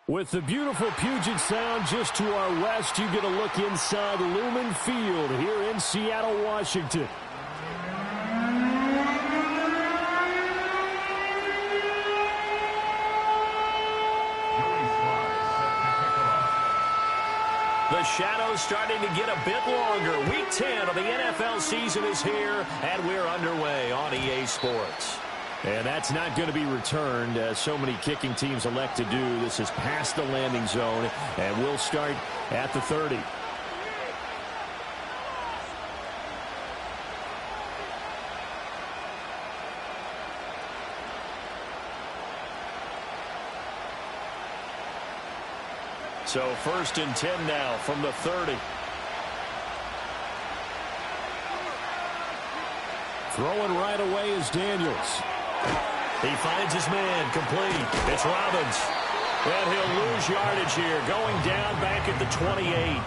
With the beautiful Puget Sound just to our west, you get a look inside Lumen Field here in Seattle, Washington. The shadow's starting to get a bit longer. Week 10 of the NFL season is here, and we're underway on EA Sports. And that's not going to be returned, as so many kicking teams elect to do. This is past the landing zone, and we'll start at the 30. So 1st and 10 now from the 30. Throwing right away is Daniels. He finds his man, complete. It's Robbins. And he'll lose yardage here, going down back at the 28.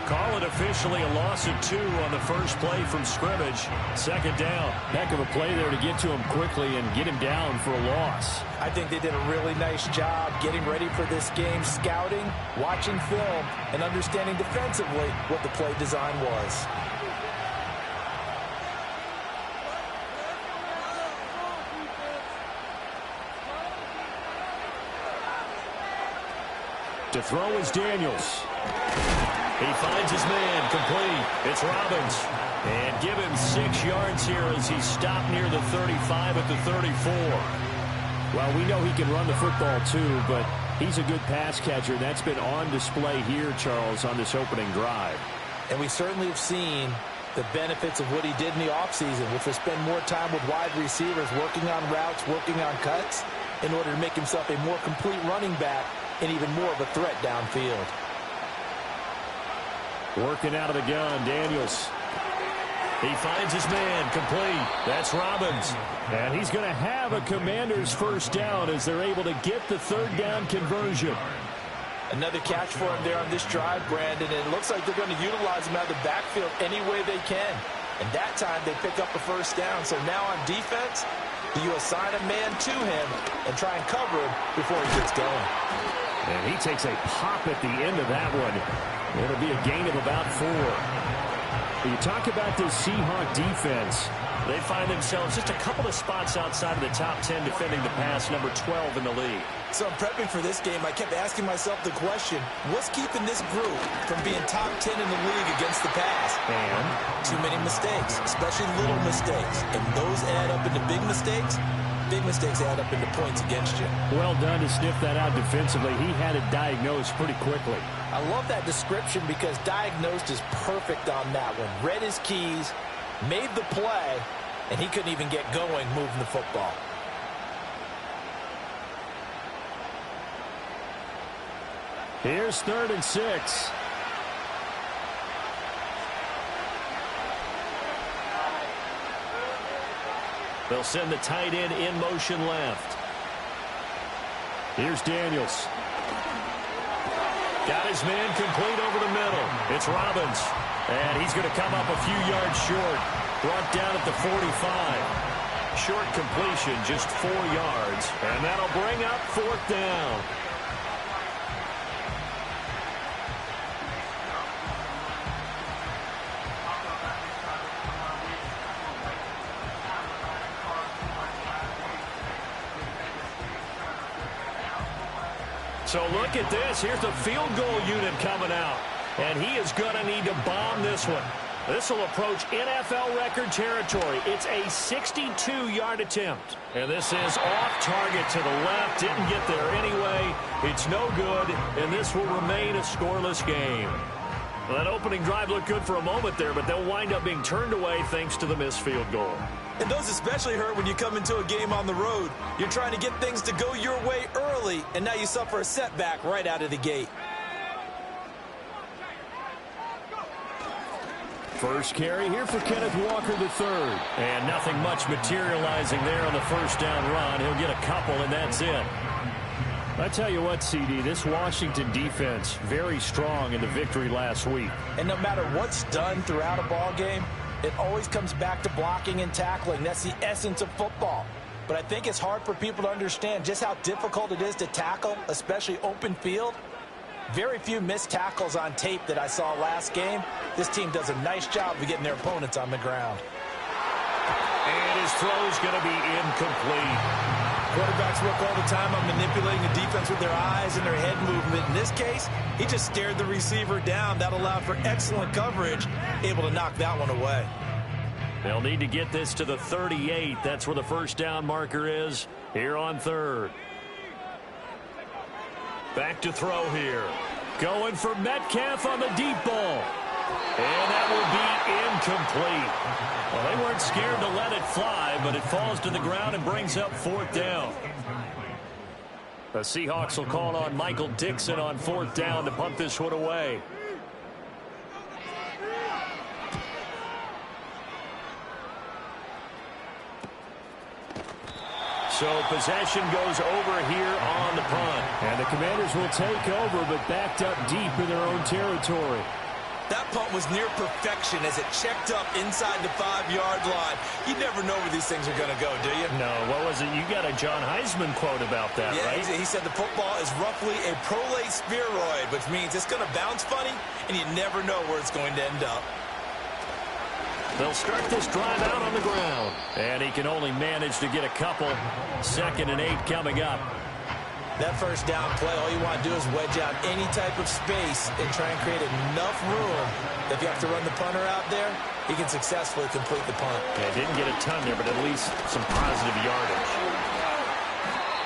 Call it officially a loss of 2 on the first play from scrimmage. 2nd down. Heck of a play there to get to him quickly and get him down for a loss. I think they did a really nice job getting ready for this game, scouting, watching film, and understanding defensively what the play design was. To throw is Daniels. He finds his man, complete. It's Robbins. And give him 6 yards here as he's stopped near the 35 at the 34. Well, we know he can run the football too, but he's a good pass catcher. That's been on display here, Charles, on this opening drive. And we certainly have seen the benefits of what he did in the offseason, which was spend more time with wide receivers, working on routes, working on cuts, in order to make himself a more complete running back and even more of a threat downfield. Working out of the gun, Daniels. He finds his man, complete. That's Robbins. And he's going to have a Commanders first down as they're able to get the 3rd down conversion. Another catch for him there on this drive, Brandon, and it looks like they're going to utilize him out of the backfield any way they can. And that time they pick up a first down. So now on defense, do you assign a man to him and try and cover him before he gets going? And he takes a pop at the end of that one. It'll be a gain of about 4. You talk about this Seahawk defense. They find themselves just a couple of spots outside of the top 10 defending the pass, number 12 in the league. So in prepping for this game, I kept asking myself the question, what's keeping this group from being top 10 in the league against the pass? And too many mistakes, especially little mistakes. And those add up into big mistakes. Big mistakes add up into points against you. Well done to sniff that out defensively. He had it diagnosed pretty quickly. I love that description because diagnosed is perfect on that one. Read his keys, made the play, and he couldn't even get going moving the football. Here's 3rd and 6. They'll send the tight end in motion left. Here's Daniels. Got his man complete over the middle. It's Robbins. And he's going to come up a few yards short. Brought down at the 45. Short completion, just 4 yards. And that'll bring up 4th down. So look at this. Here's the field goal unit coming out. And he is going to need to bomb this one. This will approach NFL record territory. It's a 62-yard attempt. And this is off target to the left. Didn't get there anyway. It's no good, and this will remain a scoreless game. Well, that opening drive looked good for a moment there, but they'll wind up being turned away thanks to the missed field goal. And those especially hurt when you come into a game on the road. You're trying to get things to go your way early, and now you suffer a setback right out of the gate. First carry here for Kenneth Walker III. And nothing much materializing there on the first down run. He'll get a couple, and that's it. I tell you what, CD, this Washington defense, very strong in the victory last week. And no matter what's done throughout a ball game, it always comes back to blocking and tackling. That's the essence of football. But but I think it's hard for people to understand just how difficult it is to tackle, especially open field. Very few missed tackles on tape that I saw last game. This team does a nice job of getting their opponents on the ground. And his throw's going to be incomplete. Quarterbacks work all the time on manipulating the defense with their eyes and their head movement. In this case, he just stared the receiver down. That allowed for excellent coverage, able to knock that one away. They'll need to get this to the 38. That's where the first down marker is here on third. Back to throw here. Going for Metcalf on the deep ball. And that will be incomplete. Well, they weren't scared to let it fly, but it falls to the ground and brings up fourth down. The Seahawks will call on Michael Dixon on fourth down to punt this one away. So possession goes over here on the punt. And the Commanders will take over, but backed up deep in their own territory. That punt was near perfection as it checked up inside the 5-yard line. You never know where these things are going to go, do you? No, what was it? You got a John Heisman quote about that, yeah, right? He said the football is roughly a prolate spheroid, which means it's going to bounce funny, and you never know where it's going to end up. They'll start this drive out on the ground. And he can only manage to get a couple. 2nd and 8 coming up. That first down play, all you want to do is wedge out any type of space and try and create enough room that if you have to run the punter out there, he can successfully complete the punt. Yeah, didn't get a ton there, but at least some positive yardage.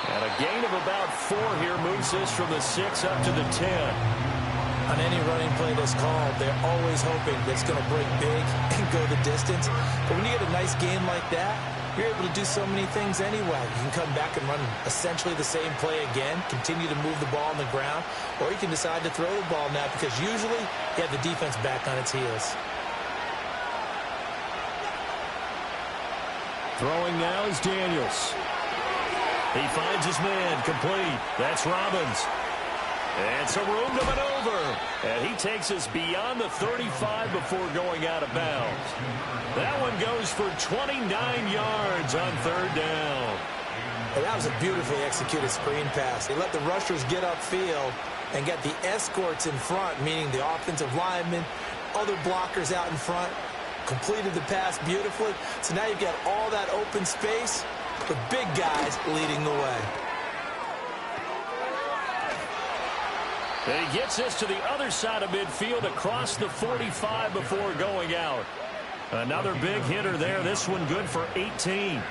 And a gain of about 4 here moves this from the 6 up to the 10. On any running play that's called, they're always hoping that it's going to break big and go the distance. But when you get a nice game like that, you're able to do so many things anyway. You can come back and run essentially the same play again, continue to move the ball on the ground, or you can decide to throw the ball now because usually you have the defense back on its heels. Throwing now is Daniels. He finds his man complete. That's Robbins. And some room to maneuver. And he takes us beyond the 35 before going out of bounds. That one goes for 29 yards on third down. Well, that was a beautifully executed screen pass. They let the rushers get upfield and get the escorts in front, meaning the offensive linemen, other blockers out in front, completed the pass beautifully. So now you've got all that open space with big guys leading the way. And he gets this to the other side of midfield across the 45 before going out. Another big hitter there. This one good for 18.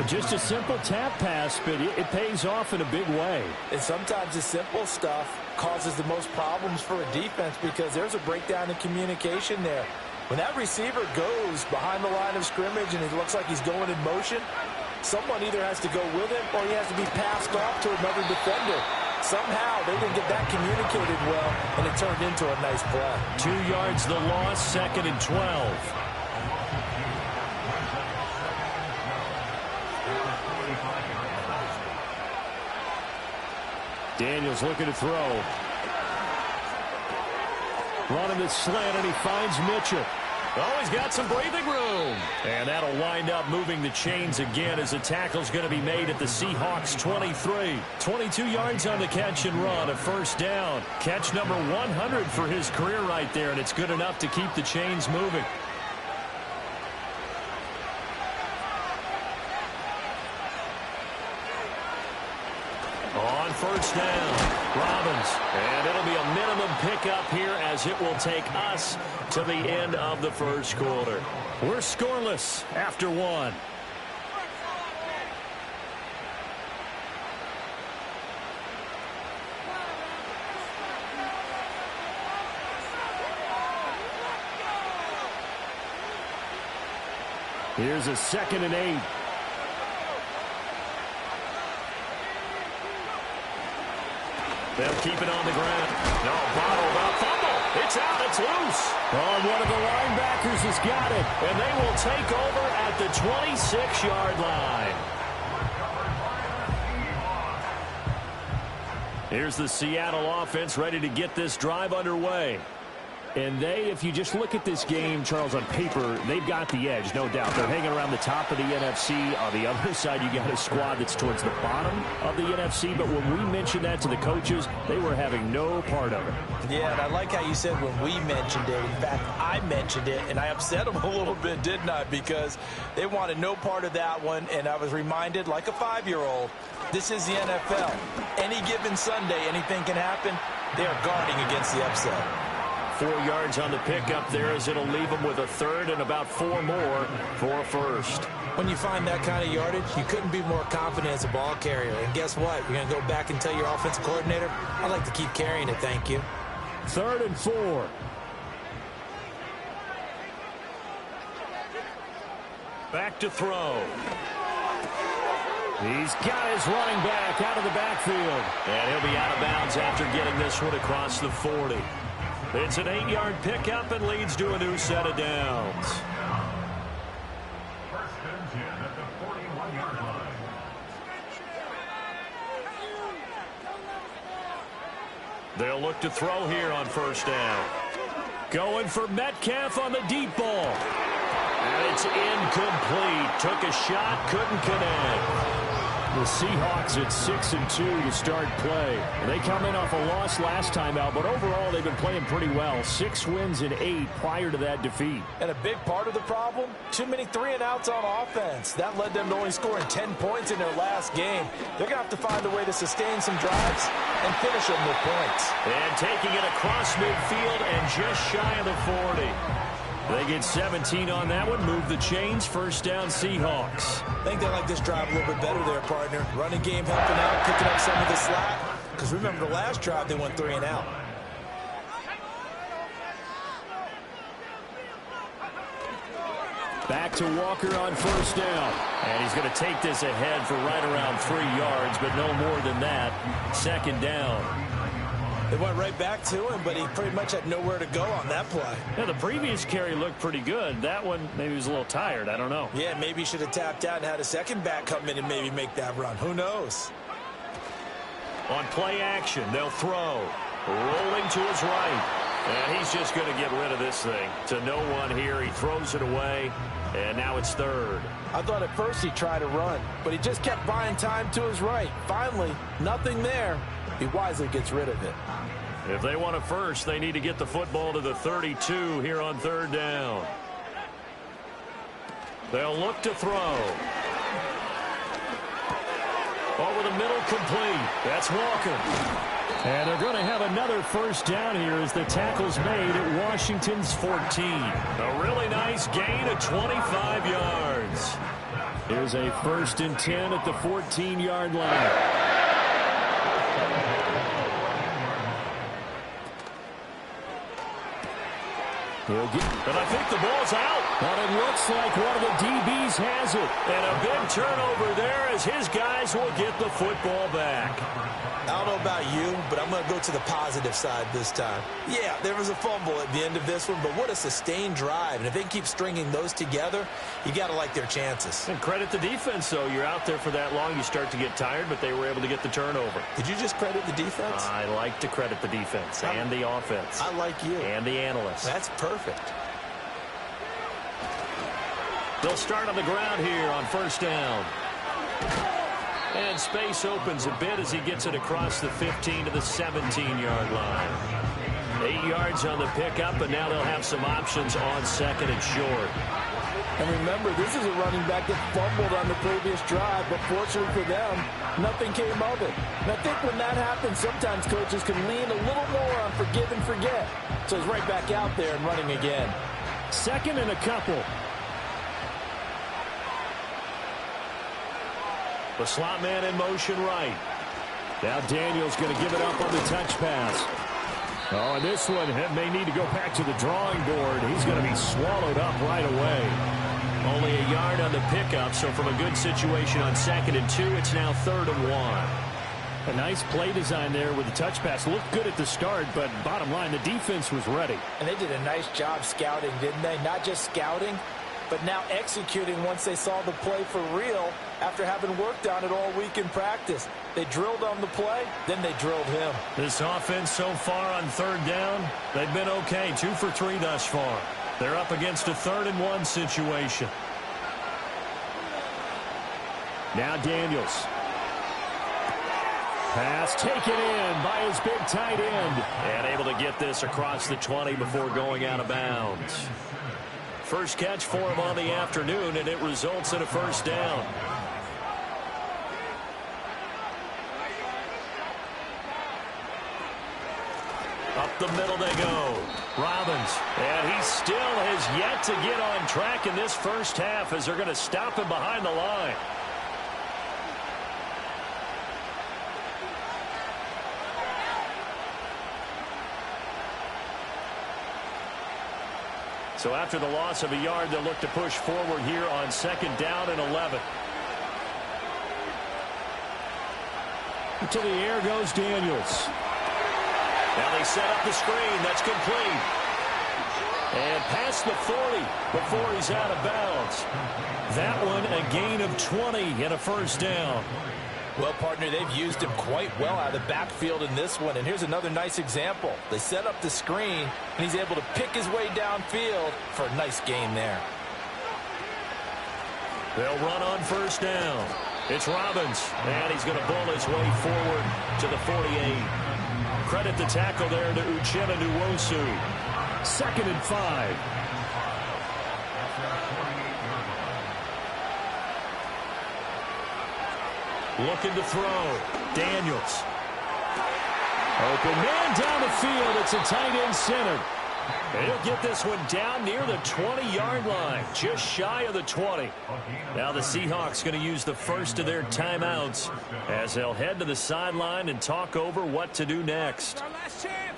Just a simple tap pass, but it pays off in a big way. And sometimes the simple stuff causes the most problems for a defense because there's a breakdown in communication there. When that receiver goes behind the line of scrimmage and it looks like he's going in motion, someone either has to go with him or he has to be passed off to another defender. Somehow they didn't get that communicated well, and it turned into a nice play. 2 yards the loss, 2nd and 12. Daniels looking to throw. Running the slant, and he finds Mitchell. Oh, he's got some breathing room. And that'll wind up moving the chains again as the tackle's going to be made at the Seahawks 23. 22 yards on the catch and run, a first down. Catch number 100 for his career right there, and it's good enough to keep the chains moving. On first down, Robbins. And it'll be a minimum pickup here as it will take us to the end of the first quarter. We're scoreless after 1. Here's a 2nd and 8. They'll keep it on the ground. No, bottled up. Fumble. It's out. It's loose. Oh, one of the linebackers has got it. And they will take over at the 26-yard line. Here's the Seattle offense ready to get this drive underway. And if you just look at this game, Charles, on paper, they've got the edge, no doubt. They're hanging around the top of the NFC. On the other side, you got a squad that's towards the bottom of the NFC. But when we mentioned that to the coaches, they were having no part of it. Yeah, and I like how you said when we mentioned it. In fact, I mentioned it, and I upset them a little bit, didn't I? Because they wanted no part of that one, and I was reminded, like a 5-year-old, this is the NFL. Any given Sunday, anything can happen. They are guarding against the upset. 4 yards on the pickup there as it'll leave them with a third and about 4 more for a first. When you find that kind of yardage, you couldn't be more confident as a ball carrier. And guess what? You're going to go back and tell your offensive coordinator, I'd like to keep carrying it, thank you. 3rd and 4. Back to throw. He's got his running back out of the backfield. And he'll be out of bounds after getting this one across the 40. It's an 8-yard pickup and leads to a new set of downs. First and 10 at the 41-yard line. They'll look to throw here on first down. Going for Metcalf on the deep ball. And it's incomplete. Took a shot, couldn't connect. The Seahawks at 6-2 to start play. They come in off a loss last time out, but overall they've been playing pretty well. 6 wins in 8 prior to that defeat. And a big part of the problem, too many 3-and-outs on offense. That led them to only scoring 10 points in their last game. They're going to have to find a way to sustain some drives and finish them with points. And taking it across midfield and just shy of the 40. They get 17 on that one. Move the chains. First down, Seahawks. I think they like this drive a little bit better there, partner. Running game helping out, picking up some of the slack. Because remember the last drive, they went 3-and-out. Back to Walker on first down. And he's going to take this ahead for right around 3 yards, but no more than that. 2nd down. They went right back to him, but he pretty much had nowhere to go on that play. Yeah, the previous carry looked pretty good. That one, maybe he was a little tired. I don't know. Yeah, maybe he should have tapped out and had a second back come in and maybe make that run. Who knows? On play action, they'll throw. Rolling to his right. And he's just going to get rid of this thing. To no one here. He throws it away. And now it's 3rd. I thought at first he tried to run, but he just kept buying time to his right. Finally, nothing there. He wisely gets rid of it. If they want a first, they need to get the football to the 32 here on 3rd down. They'll look to throw. Over the middle, complete. That's Walker. And they're going to have another first down here as the tackle's made at Washington's 14. A really nice gain of 25 yards. Here's a 1st and 10 at the 14-yard line. But I think the ball's out. But it looks like one of the DBs has it. And a big turnover there as his guys will get the football back. I don't know about you, but I'm going to go to the positive side this time. Yeah, there was a fumble at the end of this one, but what a sustained drive. And if they keep stringing those together, you got to like their chances. And credit the defense, though. You're out there for that long, you start to get tired, but they were able to get the turnover. Did you just credit the defense? I like to credit the defense and the offense. I like you. And the analysts. That's perfect. They'll start on the ground here on first down. And space opens a bit as he gets it across the 15 to the 17-yard line. 8 yards on the pickup, but now they'll have some options on 2nd and short. And remember, this is a running back that fumbled on the previous drive, but fortunately for them, nothing came of it. And I think when that happens, sometimes coaches can lean a little more on forgive and forget. So he's right back out there and running again. 2nd and a couple. The slot man in motion right. Now Daniel's going to give it up on the touch pass. Oh, and this one may need to go back to the drawing board. He's going to be swallowed up right away. Only a yard on the pickup, so from a good situation on 2nd and 2, it's now 3rd and 1. A nice play design there with the touch pass. Looked good at the start, but bottom line, the defense was ready. And they did a nice job scouting, didn't they? Not just scouting, but now executing once they saw the play for real after having worked on it all week in practice. They drilled on the play, then they drilled him. This offense so far on third down, they've been okay. 2 for 3 thus far. They're up against a 3rd-and-1 situation. Now Daniels. Pass taken in by his big tight end. And able to get this across the 20 before going out of bounds. First catch for him on the afternoon, and it results in a first down. Up the middle they go. Robbins. And he still has yet to get on track in this first half as they're going to stop him behind the line. So after the loss of a yard, they'll look to push forward here on 2nd down and 11. To the air goes Daniels. Now they set up the screen. That's complete. And past the 40 before he's out of bounds. That one a gain of 20 and a first down. Well, partner, they've used him quite well out of the backfield in this one. And here's another nice example. They set up the screen, and he's able to pick his way downfield for a nice gain there. They'll run on first down. It's Robbins, and he's going to bull his way forward to the 48. Credit the tackle there to Uchenna Nwosu. 2nd and 5. Looking to throw. Daniels. Open man down the field. It's a tight end center. And he'll get this one down near the 20-yard line, just shy of the 20. Now the Seahawks going to use the first of their timeouts as they'll head to the sideline and talk over what to do next. Our last chance.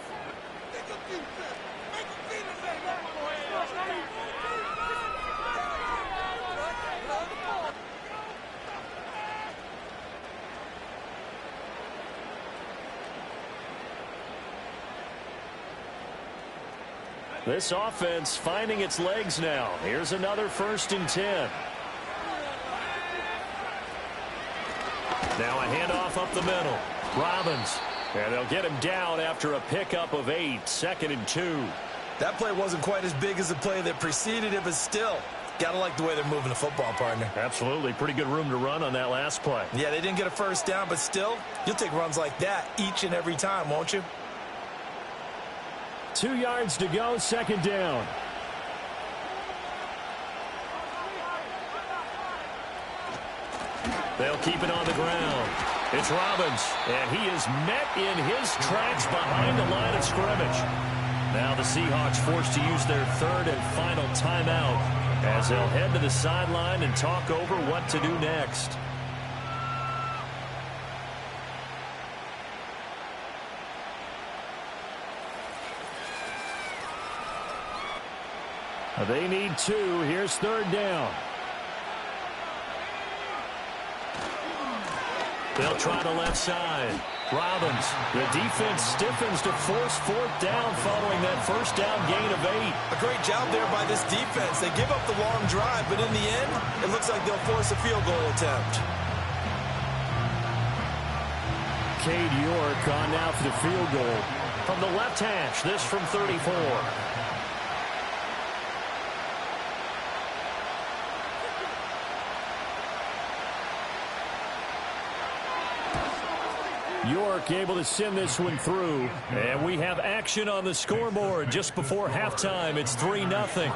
This offense finding its legs now. Here's another 1st and 10. Now a handoff up the middle. Robbins. And they'll get him down after a pickup of 8. 2nd and 2. That play wasn't quite as big as the play that preceded it, but still, got to like the way they're moving the football, partner. Absolutely. Pretty good room to run on that last play. Yeah, they didn't get a first down, but still, you'll take runs like that each and every time, won't you? 2 yards to go, 2nd down. They'll keep it on the ground. It's Robbins, and he is met in his tracks behind the line of scrimmage. Now the Seahawks forced to use their 3rd and final timeout as they'll head to the sideline and talk over what to do next. They need 2. Here's 3rd down. They'll try the left side. Robbins. The defense stiffens to force 4th down following that first down gain of 8. A great job there by this defense. They give up the long drive, but in the end, it looks like they'll force a field goal attempt. Cade York on now for the field goal. From the left hash, this from 34. York able to send this one through. And we have action on the scoreboard just before halftime. It's 3-0.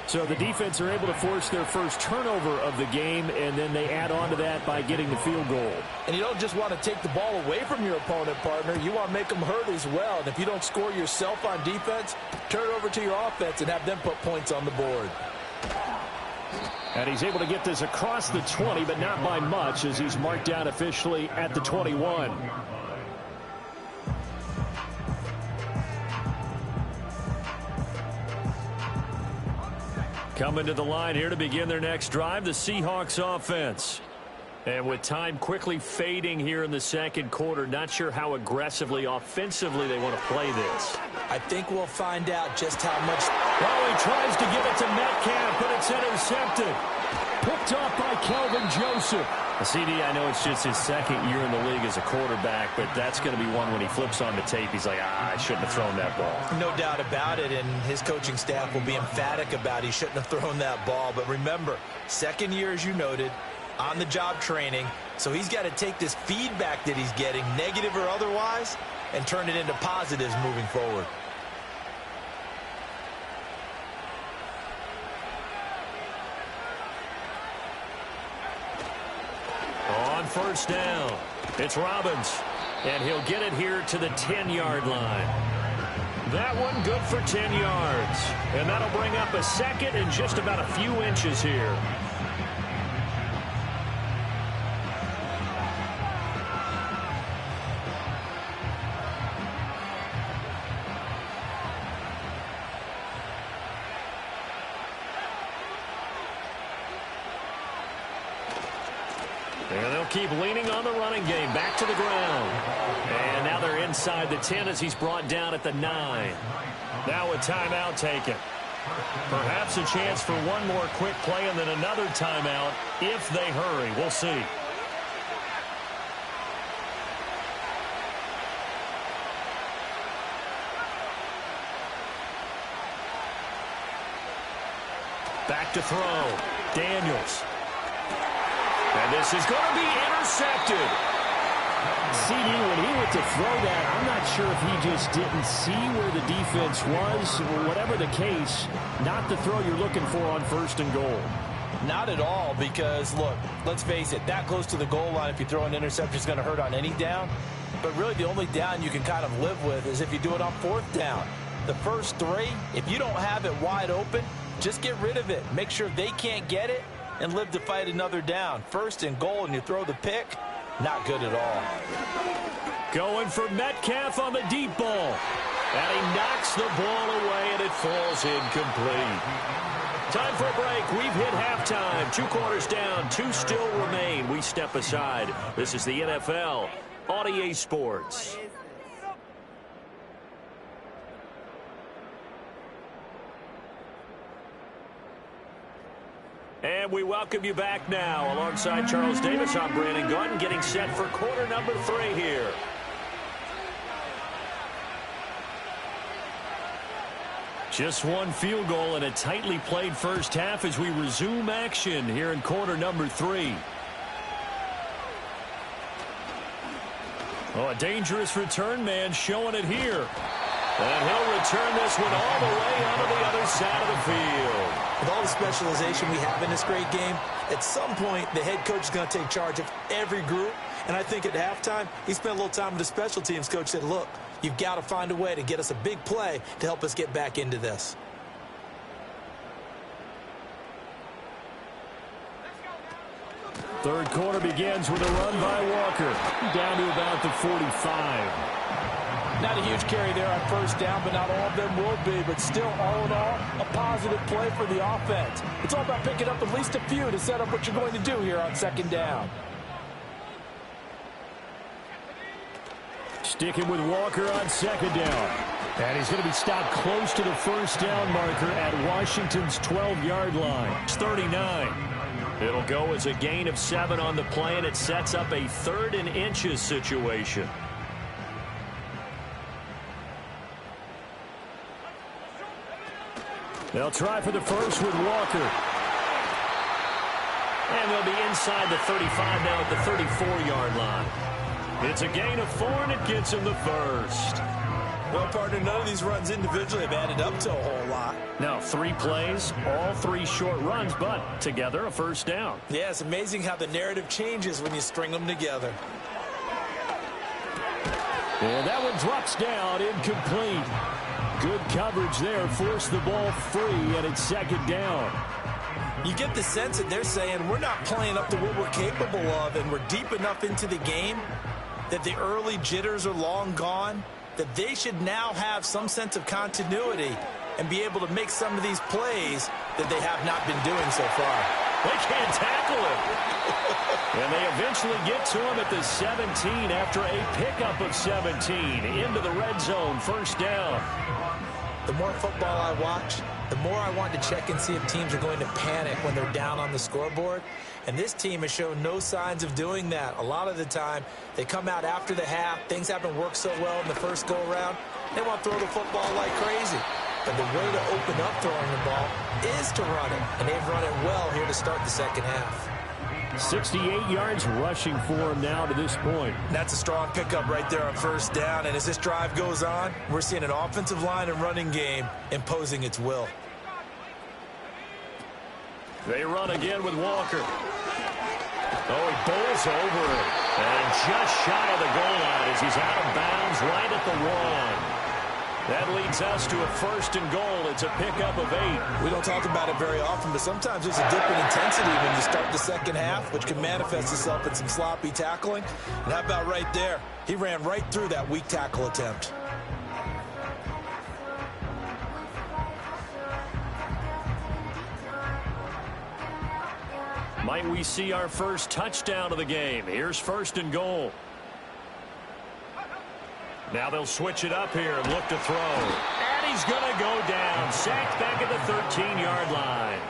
So the defense are able to force their first turnover of the game, and then they add on to that by getting the field goal. And you don't just want to take the ball away from your opponent, partner. You want to make them hurt as well. And if you don't score yourself on defense, turn it over to your offense and have them put points on the board. And he's able to get this across the 20, but not by much, as he's marked down officially at the 21. Coming to the line here to begin their next drive, the Seahawks offense. And with time quickly fading here in the second quarter, not sure how aggressively, offensively they want to play this. I think we'll find out just how much. Oh, he tries to give it to Metcalf, but it's intercepted. Picked off by Kelvin Joseph. CD, I know it's just his second year in the league as a quarterback, but that's going to be one when he flips on the tape, he's like, I shouldn't have thrown that ball. No doubt about it, and his coaching staff will be emphatic about he shouldn't have thrown that ball. But remember, second year, as you noted, on-the-job training, so he's got to take this feedback that he's getting, negative or otherwise, and turn it into positives moving forward. On first down, it's Robbins, and he'll get it here to the 10-yard line. That one good for 10 yards, and that'll bring up a second and just about a few inches here. And they'll keep leaning on the running game. Back to the ground. And now they're inside the 10 as he's brought down at the 9. Now a timeout taken. Perhaps a chance for one more quick play and then another timeout if they hurry. We'll see. Back to throw. Daniels. And this is going to be intercepted. CD, when he went to throw that, I'm not sure if he just didn't see where the defense was. Whatever the case, not the throw you're looking for on first and goal. Not at all, because, look, let's face it, that close to the goal line, if you throw an interception, is going to hurt on any down. But really, the only down you can kind of live with is if you do it on fourth down. The first three, if you don't have it wide open, just get rid of it. Make sure they can't get it and live to fight another down. First and goal, and you throw the pick, not good at all. Going for Metcalf on the deep ball. And he knocks the ball away, and it falls incomplete. Time for a break. We've hit halftime. 2 quarters down, 2 still remain. We step aside. This is the NFL on EA Sports. And we welcome you back now. Alongside Charles Davis, I'm Brandon Gunn, getting set for quarter number 3 here. Just one field goal and a tightly played first half as we resume action here in quarter number 3. Oh, a dangerous return man showing it here. And he'll return this one all the way onto the other side of the field. With all the specialization we have in this great game, at some point the head coach is going to take charge of every group. And I think at halftime, he spent a little time with the special teams coach, said, look, you've got to find a way to get us a big play to help us get back into this. Third quarter begins with a run by Walker. Down to about the 45. Not a huge carry there on first down, but not all of them will be. But still, all in all, a positive play for the offense. It's all about picking up at least a few to set up what you're going to do here on second down. Sticking with Walker on second down. And he's going to be stopped close to the first down marker at Washington's 12-yard line. It's 39. It'll go as a gain of 7 on the play, and it sets up a 3rd and inches situation. They'll try for the first with Walker. And they'll be inside the 35 now at the 34-yard line. It's a gain of 4, and it gets him the first. Well, partner, none of these runs individually have added up to a whole lot. Now, 3 plays, all 3 short runs, but together a first down. Yeah, it's amazing how the narrative changes when you string them together. And that one drops down, incomplete. Good coverage there, forced the ball free, and it's second down. You get the sense that they're saying we're not playing up to what we're capable of, and we're deep enough into the game that the early jitters are long gone, that they should now have some sense of continuity and be able to make some of these plays that they have not been doing so far. They can't tackle him. And they eventually get to him at the 17 after a pickup of 17 into the red zone. First down. The more football I watch, the more I want to check and see if teams are going to panic when they're down on the scoreboard. And this team has shown no signs of doing that. A lot of the time, they come out after the half. Things haven't worked so well in the first go-around. They want to throw the football like crazy. But the way to open up throwing the ball is to run it. And they've run it well here to start the second half. 68 yards rushing for him now to this point. That's a strong pickup right there on first down. And as this drive goes on, we're seeing an offensive line and running game imposing its will. They run again with Walker. Oh, he bowls over it. And just shy of the goal line as he's out of bounds right at the 1. That leads us to a first and goal. It's a pickup of 8. We don't talk about it very often, but sometimes there's a dip in intensity when you start the second half, which can manifest itself in some sloppy tackling. And how about right there? He ran right through that weak tackle attempt. Might we see our first touchdown of the game? Here's first and goal. Now they'll switch it up here and look to throw. And he's going to go down. Sacked back at the 13-yard line.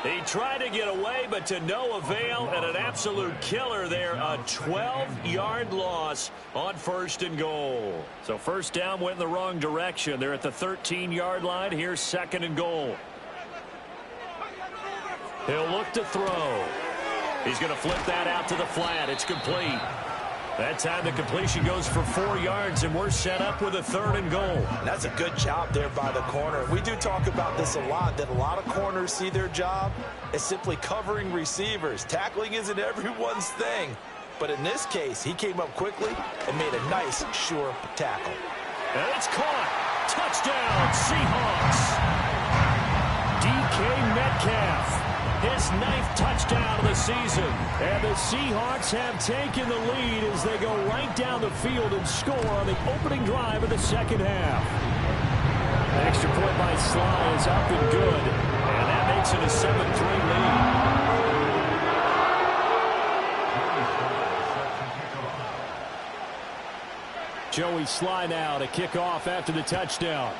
He tried to get away, but to no avail, and an absolute killer there. A 12-yard loss on first and goal. So first down went in the wrong direction. They're at the 13-yard line. Here's second and goal. He'll look to throw. He's going to flip that out to the flat. It's complete. That time the completion goes for 4 yards, and we're set up with a third and goal. That's a good job there by the corner. We do talk about this a lot, that a lot of corners see their job as simply covering receivers. Tackling isn't everyone's thing. But in this case, he came up quickly and made a nice, sure tackle. And it's caught. Touchdown, Seahawks. DK Metcalf. His 9th touchdown of the season. And the Seahawks have taken the lead as they go right down the field and score on the opening drive of the second half. The extra point by Sly is up and good. And that makes it a 7-3 lead. Joey Sly now to kick off after the touchdown.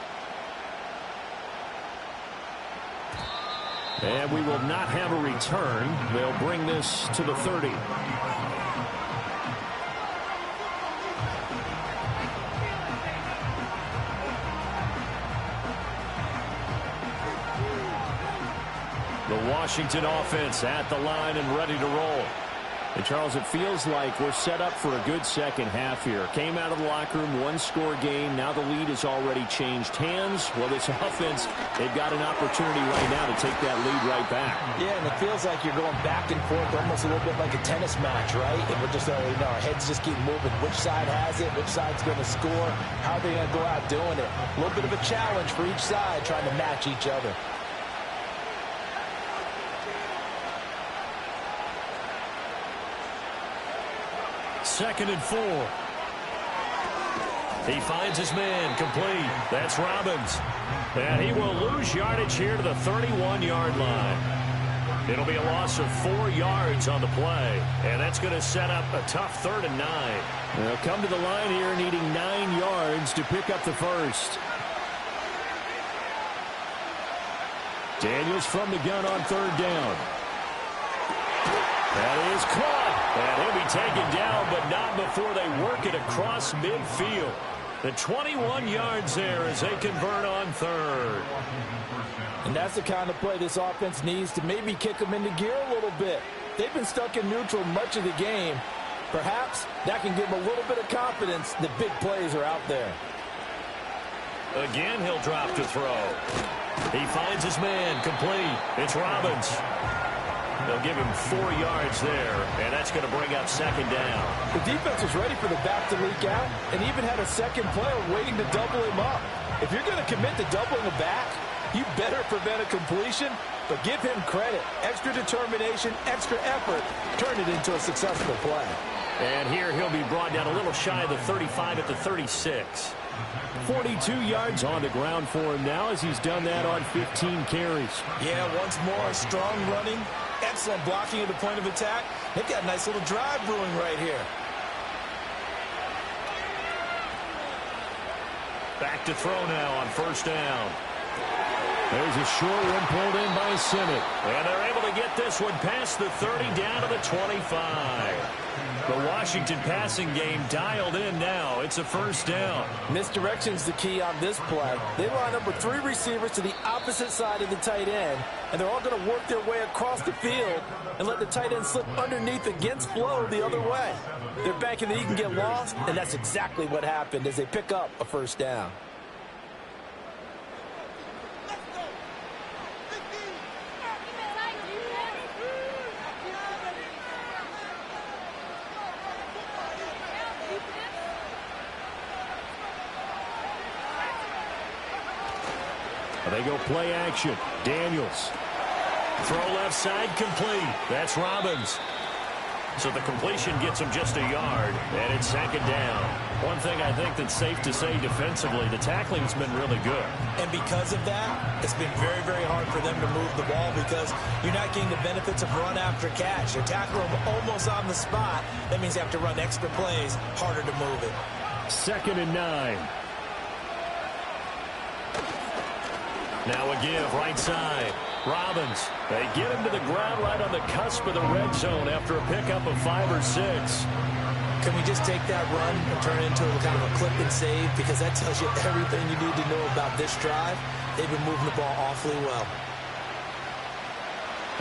And we will not have a return. They'll bring this to the 30. The Washington offense at the line and ready to roll. And, Charles, it feels like we're set up for a good second half here. Came out of the locker room, one-score game. Now the lead has already changed hands. Well, this offense, they've got an opportunity right now to take that lead right back. Yeah, and it feels like you're going back and forth almost a little bit like a tennis match, right? And we're just, our heads just keep moving. Which side has it? Which side's going to score? How are they going to go out doing it? A little bit of a challenge for each side trying to match each other. Second and 4. He finds his man complete. That's Robbins. And he will lose yardage here to the 31-yard line. It'll be a loss of 4 yards on the play. And that's going to set up a tough 3rd and 9. They'll come to the line here needing 9 yards to pick up the first. Daniels from the gun on 3rd down. That is caught. And he'll be taken down, but not before they work it across midfield. The 21 yards there as they convert on 3rd. And that's the kind of play this offense needs to maybe kick them into gear a little bit. They've been stuck in neutral much of the game. Perhaps that can give them a little bit of confidence that big plays are out there. Again, he'll drop to throw. He finds his man complete. It's Robbins. They'll give him 4 yards there, and that's going to bring up 2nd down. The defense was ready for the back to leak out and even had a second player waiting to double him up. If you're going to commit to doubling a back, you better prevent a completion, but give him credit. Extra determination, extra effort, turn it into a successful play. And here he'll be brought down a little shy of the 35 at the 36. 42 yards on the ground for him now as he's done that on 15 carries. Yeah, once more, strong running, Excellent blocking at the point of attack. They've got a nice little drive brewing right here. Back to throw now on first down. There's a short one pulled in by Simmett. And they're able to get this one past the 30 down to the 25. The Washington passing game dialed in now. It's a first down. Misdirection's the key on this play. They line up with 3 receivers to the opposite side of the tight end, and they're all going to work their way across the field and let the tight end slip underneath against flow the other way. They're banking that he can get lost, and that's exactly what happened as they pick up a first down. They go play action. Daniels. Throw left side complete. That's Robbins. So the completion gets him just a yard, and it's second down. One thing I think that's safe to say defensively, the tackling's been really good. And because of that, it's been very, very hard for them to move the ball because you're not getting the benefits of run after catch. They're tackling them almost on the spot. That means you have to run extra plays, harder to move it. 2nd and 9. Now a give, right side. Robbins. They get him to the ground right on the cusp of the red zone after a pickup of 5 or 6. Can we just take that run and turn it into kind of a clip and save? Because that tells you everything you need to know about this drive. They've been moving the ball awfully well.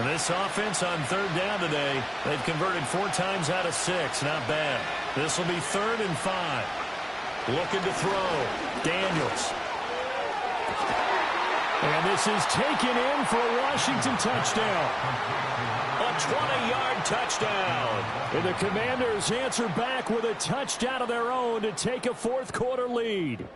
And this offense on 3rd down today, they've converted 4 times out of 6. Not bad. This will be 3rd and 5. Looking to throw. Daniels. And this is taken in for a Washington touchdown. A 20-yard touchdown. And the Commanders answer back with a touchdown of their own to take a 4th quarter lead.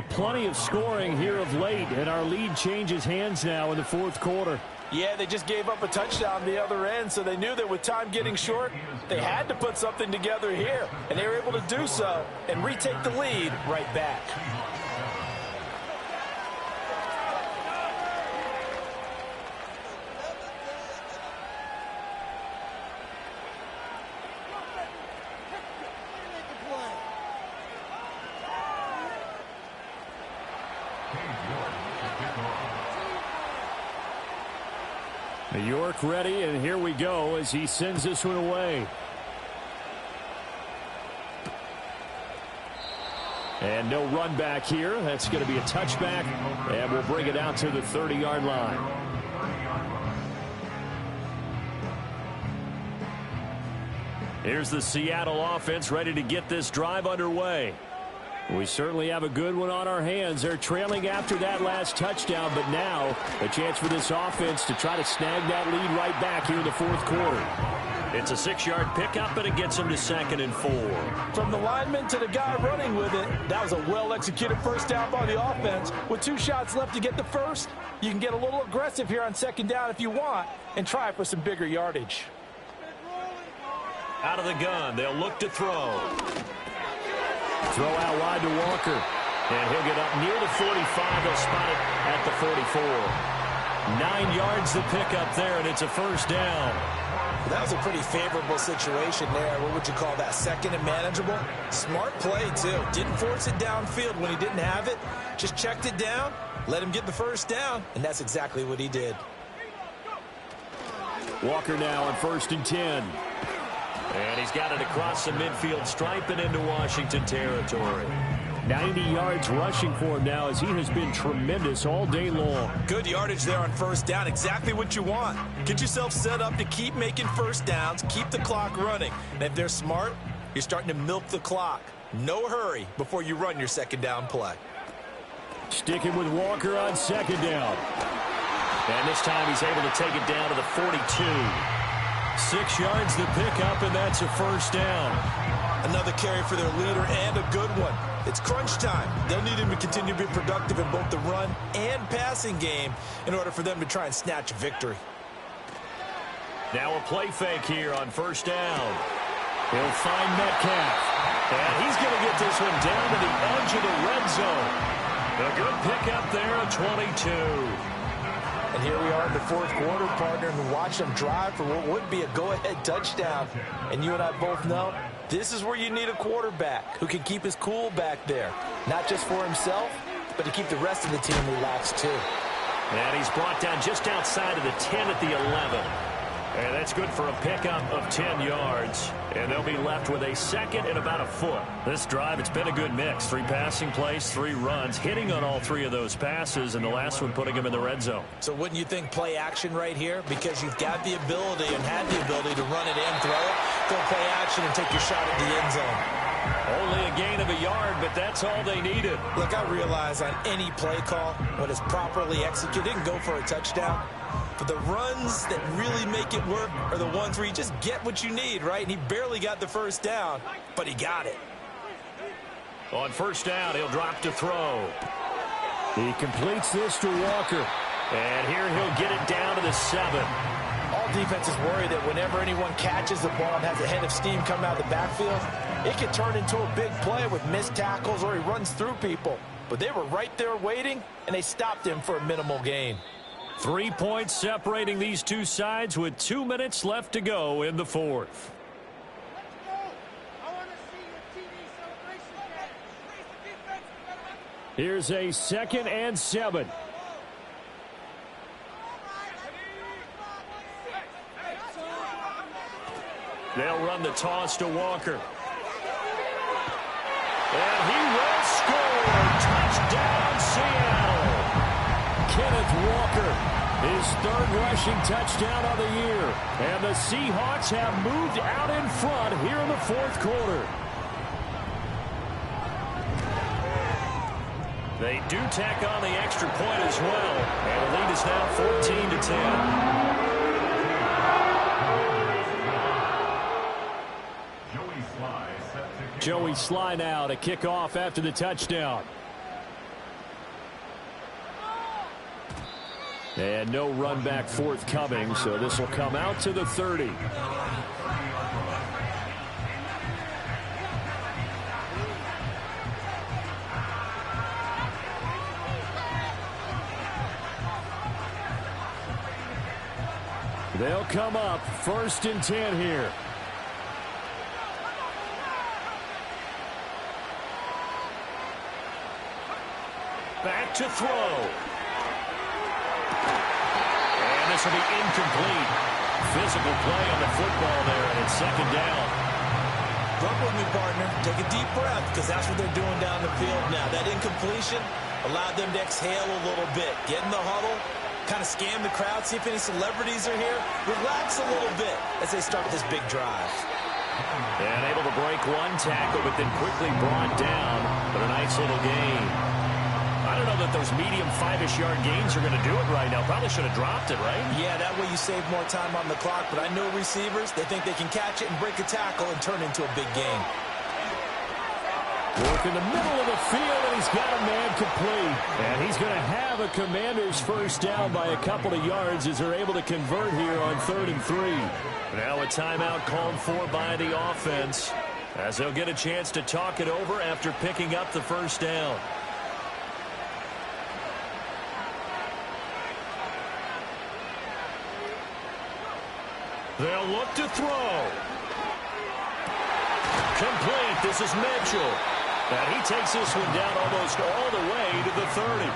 Plenty of scoring here of late, and our lead changes hands now in the 4th quarter. Yeah, they just gave up a touchdown the other end, so they knew that with time getting short, they had to put something together here. And they were able to do so and retake the lead right back. New York ready, and here we go as he sends this one away. And no run back here. That's going to be a touchback, and we'll bring it out to the 30-yard line. Here's the Seattle offense ready to get this drive underway. We certainly have a good one on our hands. They're trailing after that last touchdown, but now a chance for this offense to try to snag that lead right back here in the 4th quarter. It's a 6-yard pickup, and it gets him to 2nd and 4. From the lineman to the guy running with it, that was a well-executed first down by the offense. With 2 shots left to get the first, you can get a little aggressive here on 2nd down if you want and try for some bigger yardage. Out of the gun, they'll look to throw. Throw out wide to Walker. And he'll get up near the 45. They'll spot it at the 44. 9 yards to pick up there, and it's a first down. That was a pretty favorable situation there. What would you call that? 2nd and manageable? Smart play, too. Didn't force it downfield when he didn't have it. Just checked it down, let him get the first down, and that's exactly what he did. Walker now on 1st and 10. And he's got it across the midfield stripe and into Washington territory. 90 yards rushing for him now as he has been tremendous all day long. Good yardage there on first down. Exactly what you want. Get yourself set up to keep making first downs, keep the clock running. And if they're smart, you're starting to milk the clock. No hurry before you run your 2nd down play. Sticking with Walker on 2nd down. And this time he's able to take it down to the 42. 6 yards to pick up, and that's a first down. Another carry for their leader and a good one. It's crunch time. They'll need him to continue to be productive in both the run and passing game in order for them to try and snatch a victory. Now a play fake here on first down. He'll find Metcalf. And he's going to get this one down to the edge of the red zone. A good pickup there at 22. And here we are in the fourth quarter, partner, and watch them drive for what would be a go-ahead touchdown. And you and I both know this is where you need a quarterback who can keep his cool back there. Not just for himself, but to keep the rest of the team relaxed too. And he's brought down just outside of the 10 at the 11. And that's good for a pickup of 10 yards. And they'll be left with a second and about a foot. This drive, it's been a good mix. 3 passing plays, 3 runs, hitting on all 3 of those passes, and the last one putting him in the red zone. So wouldn't you think play action right here? Because you've got the ability and had the ability to run it and throw it. Go play action and take your shot at the end zone. Only a gain of a yard, but that's all they needed. Look, I realize on any play call, when it's properly executed, it can go for a touchdown. But the runs that really make it work are the ones where you just get what you need, right? And he barely got the first down, but he got it. On first down, he'll drop to throw. He completes this to Walker. And here he'll get it down to the 7. All defenses worry that whenever anyone catches the ball and has a head of steam coming out of the backfield, it can turn into a big play with missed tackles or he runs through people. But they were right there waiting, and they stopped him for a minimal gain. 3 points separating these two sides with 2 minutes left to go in the fourth. Here's a 2nd and 7. They'll run the toss to Walker. And he will score. Touchdown, Seattle. Kenneth Walker, his 3rd rushing touchdown of the year. And the Seahawks have moved out in front here in the fourth quarter. They do tack on the extra point as well. And the lead is now 14-10. Joey Sly now to kick off after the touchdown. And no run back forthcoming, so this will come out to the 30. They'll come up 1st and 10 here. Back to throw. And this will be incomplete. Physical play on the football there, and it's 2nd down. Run with me, partner. Take a deep breath, because that's what they're doing down the field now. That incompletion allowed them to exhale a little bit. Get in the huddle, kind of scan the crowd, see if any celebrities are here. Relax a little bit as they start this big drive. And able to break one tackle, but then quickly brought down. But a nice little gain. I don't know that those medium 5-ish yard gains are going to do it right now. Probably should have dropped it, right? Yeah, that way you save more time on the clock. But I know receivers, they think they can catch it and break a tackle and turn into a big gain. Work in the middle of the field, and he's got a man complete. And he's going to have a Commanders first down by a couple of yards as they're able to convert here on 3rd and 3. Now a timeout called for by the offense as they'll get a chance to talk it over after picking up the first down. They'll look to throw. Complete. This is Mitchell. And he takes this one down almost all the way to the 30.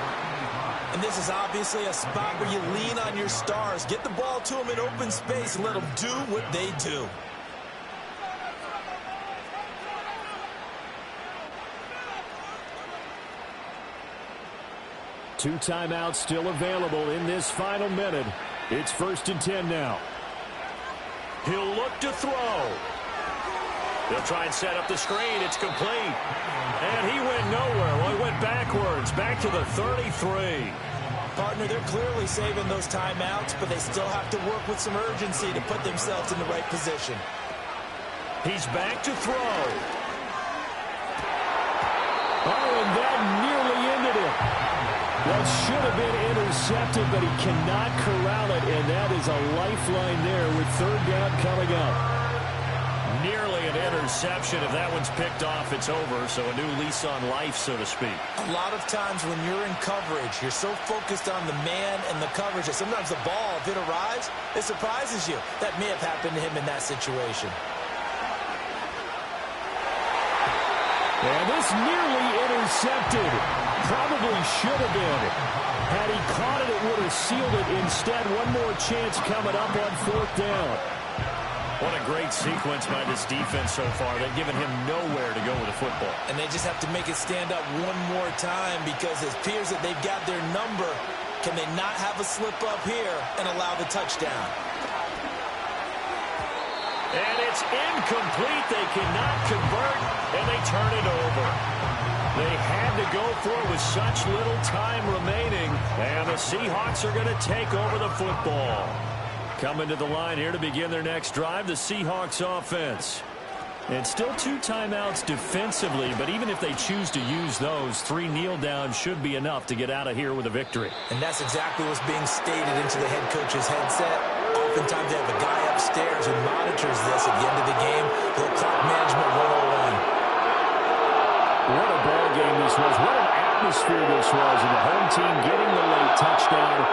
And this is obviously a spot where you lean on your stars. Get the ball to them in open space and let them do what they do. Two timeouts still available in this final minute. It's 1st and 10 now. He'll look to throw. They'll try and set up the screen. It's complete. And he went nowhere. Well, he went backwards. Back to the 33. Partner, they're clearly saving those timeouts, but they still have to work with some urgency to put themselves in the right position. He's back to throw. Oh, and that nearly ended it. That should have been intercepted, but he cannot corral it, and that is a lifeline there with 3rd down coming up. nearly an interception. If that one's picked off, it's over. So a new lease on life, so to speak. A lot of times when you're in coverage, you're so focused on the man and the coverage that sometimes the ball, if it arrives, it surprises you. That may have happened to him in that situation. And this nearly intercepted. Probably should have been. Had he caught it, it would have sealed it. Instead, one more chance coming up on 4th down. What a great sequence by this defense so far. They've given him nowhere to go with the football. And they just have to make it stand up one more time because it appears that they've got their number. Can they not have a slip up here and allow the touchdown? And it's incomplete. They cannot convert, and they turn it over. They had to go for it with such little time remaining, and the Seahawks are going to take over the football. Coming to the line here to begin their next drive, the Seahawks offense. And still 2 timeouts defensively, but even if they choose to use those, 3 kneel downs should be enough to get out of here with a victory. And that's exactly what's being stated into the head coach's headset. Oftentimes they have a guy upstairs who monitors this at the end of the game. Little clock management 101. What a ball game this was. What an atmosphere this was. And the home team getting the late touchdown.